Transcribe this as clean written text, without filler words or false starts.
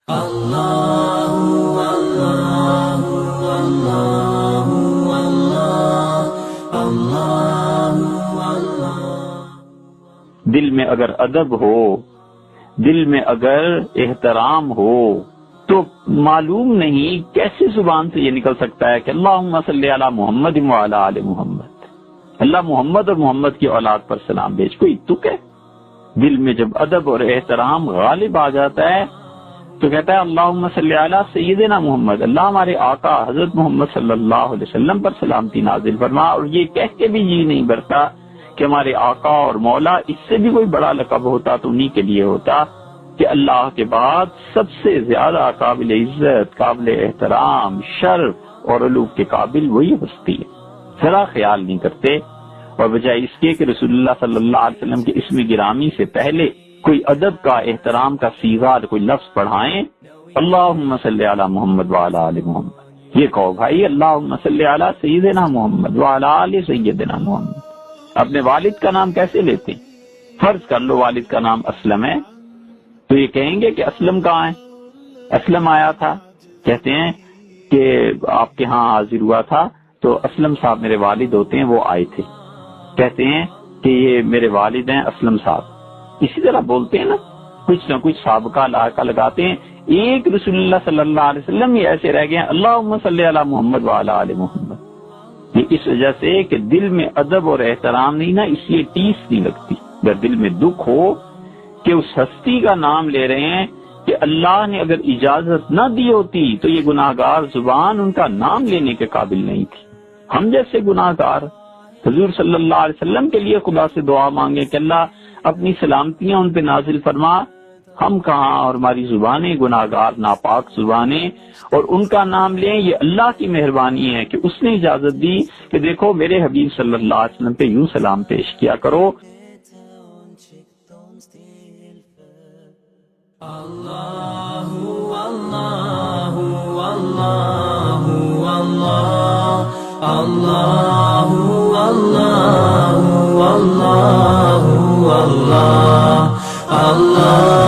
دل میں اگر ادب ہو، دل میں اگر احترام ہو، تو معلوم نہیں کیسے زبان سے یہ نکل سکتا ہے کہ اللہم صلی علی محمد وعلی آل محمد، اللہ محمد اور محمد کی اولاد پر سلام بھیج۔ کوئی تک ہے؟ دل میں جب ادب اور احترام غالب آ جاتا ہے تو کہتا ہے اللہم صلی علی سیدنا محمد، اللہ ہمارے آقا حضرت محمد صلی اللہ علیہ وسلم پر سلامتی نازل فرما، اور یہ کہہ کے بھی یہ نہیں برتا کہ ہمارے آقا اور مولا، اس سے بھی کوئی بڑا لقب ہوتا تو انہی کے لیے ہوتا کہ اللہ کے بعد سب سے زیادہ قابل عزت، قابل احترام، شرف اور علو کے قابل وہی ہستی ہے۔ ذرا خیال نہیں کرتے، اور بجائے اس کے کہ رسول اللہ صلی اللہ علیہ وسلم کے اسم گرامی سے پہلے کوئی ادب کا، احترام کا صیغہ، کوئی لفظ پڑھائیں، اللہم صلی علی محمد وعلی آل محمد، یہ کہو بھائی اللہم صلی علی سیدنا محمد وعلی آل سیدنا محمد۔ اپنے والد کا نام کیسے لیتے ہیں؟ فرض کر لو والد کا نام اسلم ہے، تو یہ کہیں گے کہ اسلم کہاں ہے؟ اسلم آیا تھا، کہتے ہیں کہ آپ کے ہاں حاضر ہوا تھا تو اسلم صاحب میرے والد ہوتے ہیں، وہ آئے تھے، کہتے ہیں کہ یہ میرے والد ہیں اسلم صاحب۔ اسی طرح بولتے ہیں نا، کچھ نہ کچھ سابقہ لاحقہ لگاتے ہیں۔ ایک رسول اللہ صلی اللہ علیہ وسلم یہ ایسے رہ گئے ہیں اللہم صلی علی محمد وعلی آل محمد۔ یہ اس وجہ سے کہ دل میں ادب اور احترام نہیں نا، اس لیے ٹیس نہیں لگتی۔ اگر دل میں دکھ ہو کہ اس ہستی کا نام لے رہے ہیں کہ اللہ نے اگر اجازت نہ دی ہوتی تو یہ گناہگار زبان ان کا نام لینے کے قابل نہیں تھی، ہم جیسے گناہگار حضور صلی اللہ علیہ وسلم کے لیے خدا سے دعا مانگے کہ اللہ اپنی سلامتیاں ان پہ نازل فرما، ہم کہاں اور ہماری زبانیں گناہگار ناپاک زبانیں، اور ان کا نام لیں، یہ اللہ کی مہربانی ہے کہ اس نے اجازت دی کہ دیکھو میرے حبیب صلی اللہ علیہ وسلم پہ یوں سلام پیش کیا کرو۔ اللہ اللہ اللہ اللہ اللہ اللہ اللہ اللہ